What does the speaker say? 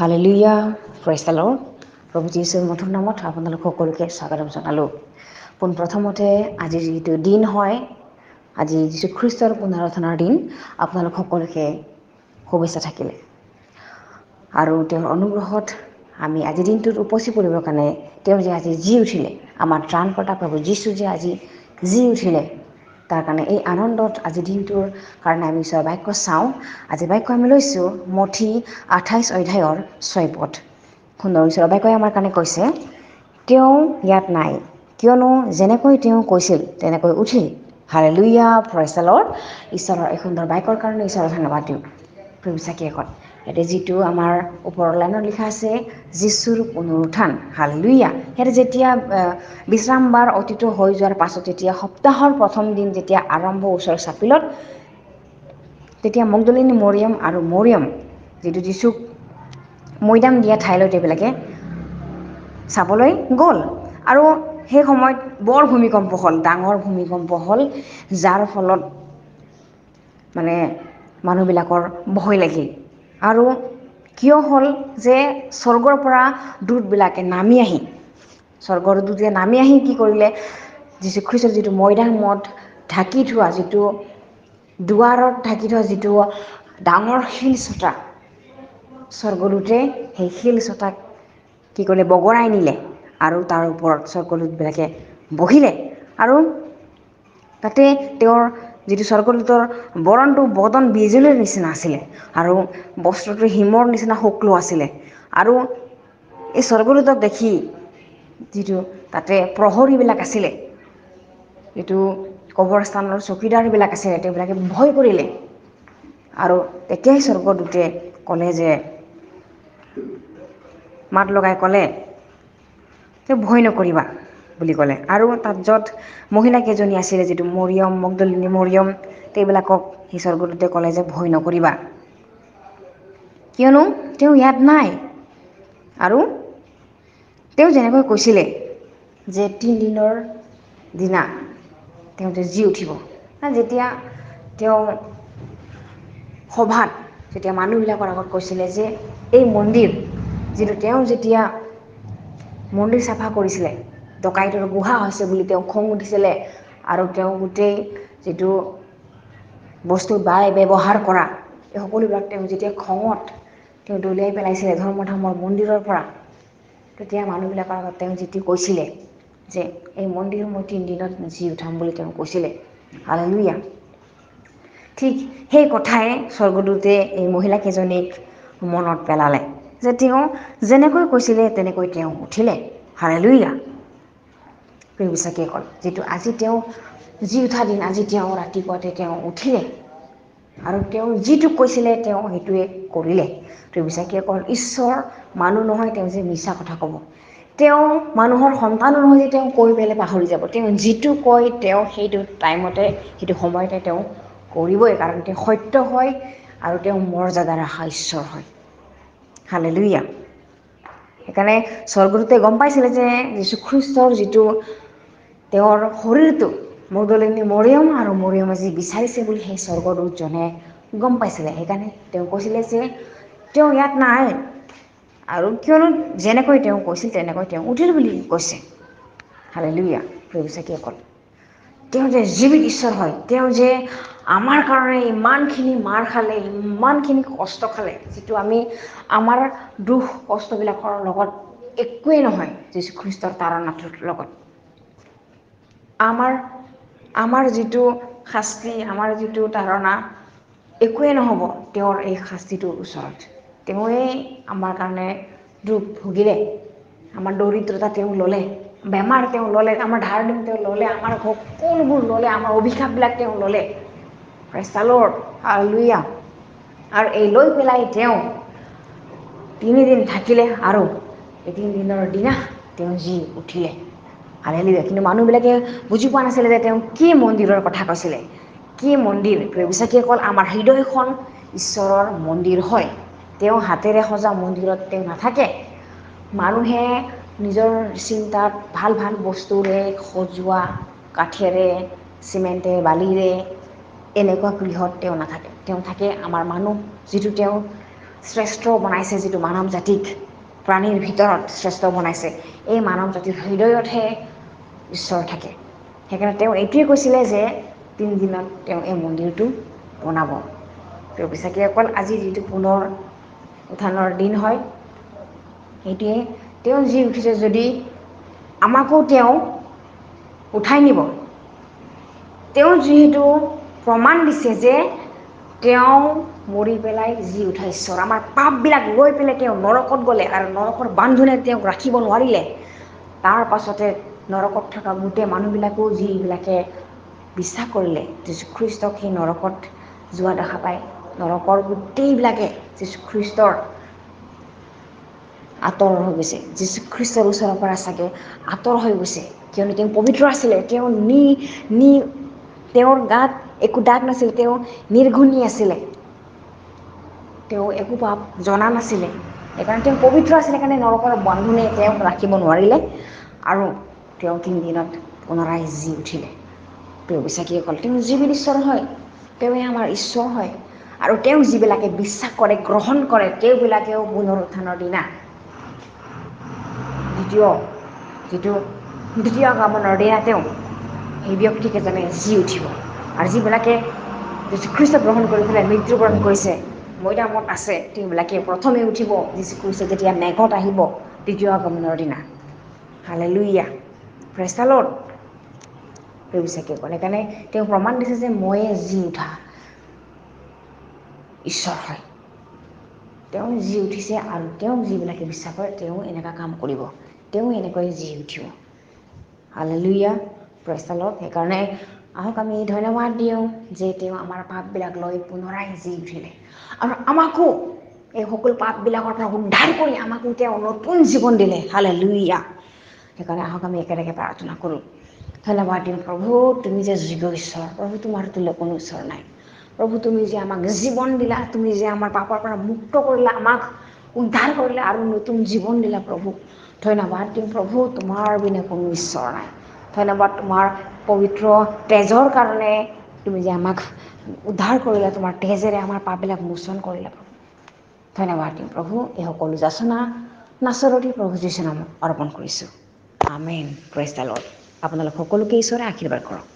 Hallelujah, praise the lord. প্ৰভু যীশুৰ মধুৰ নামত আপোনালোক সকলোকে স্বাগতম জনালোঁ। পোনপ্ৰথমতে আজি যিটো দিন হয়, আজি যীশুখ্ৰীষ্টৰ পুনৰুত্থানৰ দিন, আপোনালোক সকলোকে শুভেচ্ছা থাকিলে। আৰু তেওঁৰ অনুগ্ৰহত আমি আজিৰ দিনটোত উপচি পৰিবৰ কাৰণে তেওঁ যে আজি জি উঠিলে, আমাৰ ত্ৰাণকৰ্তা প্ৰভু যীশু যে আজি জি উঠিলে, তাৰ কাৰণে এই আনন্দত আজিৰ দিনটোৰ কাৰণে আমি ঈশ্বৰৰ বাক্য চাওঁ। আজি বাক্য আমি লৈছোঁ মঠি 28 অধ্যায়ৰ 6 পদ। সুন্দৰ ঈশ্বৰৰ বাক্যই আমাৰ কাৰণে কৈছে, তেওঁ ইয়াত নাই, কিয়নো যেনেকৈ তেওঁ কৈছিল তেনেকৈ উঠিল। Hallelujah, praise the lord. ঈশ্বৰৰ এই সুন্দৰ বাক্যৰ কাৰণে ঈশ্বৰৰ ধন্যবাদ দিওঁ। প্ৰেমিচাকীসকল, ইয়াতে যিটো আমাৰ ওপৰৰ লাইনত লিখা আছে, যীশুৰ পুনৰুত্থান। হালেলুয়া। সিহঁতে যেতিয়া বিশ্ৰামবাৰ অতীত হৈ যোৱাৰ পাছত যেতিয়া সপ্তাহৰ প্ৰথম দিন যেতিয়া আৰম্ভ ওচৰ চাপিলত, তেতিয়া মগদলিনী মৰিয়ম আৰু মৰিয়ম যিটো যীশুক মৈদাম দিয়া ঠাইলৈ তেওঁবিলাকে চাবলৈ গ'ল। আৰু সেই সময়ত বৰ ভূমিকম্প হ'ল, ডাঙৰ ভূমিকম্প হ'ল, যাৰ ফলত মানে মানুহবিলাকৰ ভয় লাগিল। আৰু কিয় হ'ল যে স্বৰ্গৰ পৰা দূতবিলাকে নামি আহি, স্বৰ্গৰ দূতে নামি আহি কি কৰিলে, যীশুখ্ৰীষ্টৰ যিটো মৈদামত ঢাকি থোৱা, যিটো দুৱাৰত ঢাকি থোৱা যিটো ডাঙৰ শিলচটা, স্বৰ্গদূতে সেই শিলচটাক কি কৰিলে, বগৰাই নিলে। আৰু তাৰ ওপৰত স্বৰ্গদূতবিলাকে বহিলে। আৰু তাতে তেওঁৰ যিটো স্বৰ্গদূতৰ বৰণটো বদন বিজুলীৰ নিচিনা আছিলে, আৰু বস্ত্ৰটো হিমৰ নিচিনা শুক্ল আছিলে। আৰু এই স্বৰ্গদূতক দেখি যিটো তাতে প্ৰহৰীবিলাক আছিলে, যিটো কবৰস্থানৰ চকীদাৰবিলাক আছিলে, তেওঁবিলাকে ভয় কৰিলে। আৰু তেতিয়াই স্বৰ্গদূতে ক'লে যে, মাত লগাই ক'লে যে ভয় নকৰিবা বুলি ক'লে। আৰু তাত য'ত মহিলাকেইজনী আছিলে, যিটো মৰিয়ম, মগদলিনী মৰিয়ম, তেওঁবিলাকক সেই স্বৰ্গদূতে ক'লে যে ভয় নকৰিবা, কিয়নো তেওঁ ইয়াত নাই। আৰু তেওঁ যেনেকৈ কৈছিলে যে 3 দিনৰ দিনা তেওঁ যে জি উঠিব। যেতিয়া তেওঁ সভাত যেতিয়া মানুহবিলাকৰ আগত কৈছিলে যে এই মন্দিৰ যিটো তেওঁ যেতিয়া মন্দিৰ চাফা কৰিছিলে, ডকাইতৰ গুহা হৈছে বুলি তেওঁ খং উঠিছিলে। আৰু তেওঁ গোটেই যিটো বস্তু ব্যৱহাৰ কৰা, এই সকলোবিলাক তেওঁ যেতিয়া খঙত তেওঁ দলিয়াই পেলাইছিলে ধৰ্মধামৰ মন্দিৰৰ পৰা, তেতিয়া মানুহবিলাকৰ আগত তেওঁ যেতিয়া কৈছিলে যে এই মন্দিৰ মই 3 দিনত জি উঠাম বুলি তেওঁ কৈছিলে। হালেলুয়া। ঠিক সেই কথাই স্বৰ্গদূতে এই মহিলাকেইজনীক মনত পেলালে যে তেওঁ যেনেকৈ কৈছিলে তেনেকৈ তেওঁ উঠিলে। হালেলুয়া। প্ৰিয় বিশ্বাসীসকল, যিটো আজি তেওঁ জি উঠা দিন, আজি তেওঁ ৰাতিপুৱাতে তেওঁ উঠিলে। আৰু তেওঁ যিটো কৈছিলে তেওঁ সেইটোৱে কৰিলে। প্ৰিয় বিশ্বাসীসকল, ঈশ্বৰ মানুহ নহয় তেওঁ যে মিছা কথা ক'ব। তেওঁ মানুহৰ সন্তানো নহয় যে তেওঁ কৈ পেলাই পাহৰি যাব। তেওঁ যিটো কয় তেওঁ সেইটো টাইমতে, সেইটো সময়তে তেওঁ কৰিবই, কাৰণ তেওঁ সত্য হয় আৰু তেওঁ মৰ্যাদা ৰখা ঈশ্বৰ হয়। হালেলুয়া। সেইকাৰণে স্বৰ্গদূতে গম পাইছিলে যে যীশুখ্ৰীষ্টৰ যিটো তেওঁৰ শৰীৰটো মগদলিনী মৰিয়ম আৰু মৰিয়মে যি বিচাৰিছে বুলি সেই স্বৰ্গদূতজনে গম পাইছিলে। সেইকাৰণে তেওঁ কৈছিলে যে তেওঁ ইয়াত নাই, আৰু কিয়নো যেনেকৈ তেওঁ কৈছিল তেনেকৈ তেওঁ উঠিল বুলি কৈছে। হালেলুয়া। প্ৰিয় বিশ্বাসীসকল, তেওঁ যে জীৱিত ঈশ্বৰ হয়, তেওঁ যে আমাৰ কাৰণে ইমানখিনি মাৰ খালে, ইমানখিনি কষ্ট খালে, যিটো আমি আমাৰ দুখ কষ্টবিলাকৰ লগত একোৱেই নহয় যীশুখ্ৰীষ্টৰ তাড়নাটোৰ লগত। আমাৰ যিটো শাস্তি, আমাৰ যিটো তাড়না একোৱেই নহ'ব তেওঁৰ এই শাস্তিটোৰ ওচৰত। তেওঁৱে আমাৰ কাৰণে দুখ ভুগিলে, আমাৰ দৰিদ্ৰতা তেওঁ ল'লে, বেমাৰ তেওঁ ল'লে, আমাৰ ধাৰ দেন তেওঁ ল'লে, আমাৰ সকলোবোৰ ল'লে, আমাৰ অভিশাপবিলাক তেওঁ ল'লে। Praise the lord. হালেলুয়া। আৰু এই লৈ পেলাই তেওঁ 3 দিন থাকিলে, আৰু এই 3 দিনৰ দিনা তেওঁ জি উঠিলে। হালেলুয়া। কিন্তু মানুহবিলাকে বুজি পোৱা নাছিলে যে তেওঁ কি মন্দিৰৰ কথা কৈছিলে। কি মন্দিৰ? প্ৰিয় বিশ্বাসীসকল, আমাৰ হৃদয়খন ঈশ্বৰৰ মন্দিৰ হয়। তেওঁ হাতেৰে সজা মন্দিৰত তেওঁ নাথাকে। মানুহে নিজৰ চিন্তাত ভাল ভাল বস্তুৰে সজোৱা, কাঠেৰে, চিমেণ্টে, বালিৰে এনেকুৱা গৃহত তেওঁ নাথাকে। তেওঁ থাকে আমাৰ মানুহ, যিটো তেওঁ শ্ৰেষ্ঠ বনাইছে, যিটো মানৱ জাতিক প্ৰাণীৰ ভিতৰত শ্ৰেষ্ঠ বনাইছে, এই মানৱ জাতিৰ হৃদয়তহে ঈশ্বৰ থাকে। সেইকাৰণে তেওঁ এইটোৱে কৈছিলে যে 3 দিনত তেওঁ এই মন্দিৰটো বনাব। তেওঁ বিশ্বাসীসকল, আজি যিটো পুনৰ উত্থানৰ দিন হয়, সেইটোৱে তেওঁ যি উঠিছে, যদি আমাকো তেওঁ উঠাই নিব। তেওঁ যিহেতু প্ৰমাণ দিছে যে তেওঁ মৰি পেলাই যি উঠা ঈশ্বৰ, আমাৰ পাপবিলাক লৈ পেলাই তেওঁ নৰকত গ'লে আৰু নৰকৰ বান্ধোনে তেওঁক ৰাখিব নোৱাৰিলে। তাৰ পাছতে নৰকত থকা গোটেই মানুহবিলাকো যিবিলাকে বিশ্বাস কৰিলে যীশুখ্ৰীষ্টক, সেই নৰকত যোৱা দেখা পায়। নৰকৰ গোটেইবিলাকে যীশুখ্ৰীষ্টৰ আঁতৰ হৈ গৈছে, যীশুখ্ৰীষ্টৰ ওচৰৰ পৰা চাগে আঁতৰ হৈ গৈছে, কিয়নো তেওঁ পবিত্ৰ আছিলে। তেওঁৰ গাত একো দাগ নাছিল, তেওঁ নিৰ্ঘুণী আছিলে, তেওঁ একো পাপ জনা নাছিলে। সেইকাৰণে তেওঁ পবিত্ৰ আছিলে, কাৰণে নৰকৰ বান্ধোনে তেওঁক ৰাখিব নোৱাৰিলে আৰু তেওঁ 3 দিনত পুনৰাই জি উঠিলে। প্ৰিয় বিশ্বাসীসকল, তেওঁ জীৱিত ঈশ্বৰ হয়, তেওঁৱে আমাৰ ঈশ্বৰ হয়। আৰু তেওঁ যিবিলাকে বিশ্বাস কৰে, গ্ৰহণ কৰে, তেওঁবিলাকেও পুনৰুত্থানৰ দিনা দ্বিতীয় আগমনৰ দিনা তেওঁ সেই ব্যক্তিকেইজনে জি উঠিব। আৰু যিবিলাকে যীশুখ্ৰীষ্ট গ্ৰহণ কৰি পেলাই মৃত্যুবৰণ কৰিছে, মৈদামত আছে, তেওঁবিলাকে প্ৰথমে উঠিব যীশুখ্ৰীষ্ট যেতিয়া মেঘত আহিব দ্বিতীয় আগমনৰ দিনা। Hallelujah, praise the lord. প্ৰিয় বিশ্বাসীসকল, সেইকাৰণে তেওঁ প্ৰমাণ দিছে যে ময়ে জি উঠা ঈশ্বৰ হয়। তেওঁ জি উঠিছে আৰু তেওঁক যিবিলাকে বিশ্বাস কৰে তেওঁ এনেকুৱা কাম কৰিব, তেওঁ এনেকৈ জি উঠিব। Hallelujah, praise the lord. সেইকাৰণে আহক আমি ধন্যবাদ দিওঁ যে তেওঁ আমাৰ পাপবিলাক লৈ পুনৰাই জি উঠিলে আৰু আমাকো এই সকলো পাপবিলাকৰ পৰা উদ্ধাৰ কৰি আমাকো তেওঁ নতুন জীৱন দিলে। হালেলুয়া। সেইকাৰণে আহক আমি একেলগে প্ৰাৰ্থনা কৰোঁ। ধন্যবাদ দিওঁ প্ৰভু, তুমি যে যোগ্য ঈশ্বৰ। প্ৰভু, তোমাৰ তুল্য কোনো ঈশ্বৰ নাই। প্ৰভু, তুমি যে আমাক জীৱন দিলা, তুমি যে আমাৰ পাপৰ পৰা মুক্ত কৰিলা, আমাক উদ্ধাৰ কৰিলা আৰু নতুন জীৱন দিলা। প্ৰভু, ধন্যবাদ দিওঁ প্ৰভু, তোমাৰ বিনা কোনো ঈশ্বৰ নাই। ধন্যবাদ তোমাৰ পবিত্ৰ তেজৰ কাৰণে, তুমি যে আমাক উদ্ধাৰ কৰিলা, তোমাৰ তেজেৰে আমাৰ পাপবিলাক মোচন কৰিলা। প্ৰভু, ধন্যবাদ দিওঁ প্ৰভু। এই সকলো যাচনা নাচৰতি প্ৰভু যীশু নামত অৰ্পণ কৰিছোঁ। আমেন। Praise the lord. আপোনালোক সকলোকে ঈশ্বৰে আশীৰ্বাদ কৰক।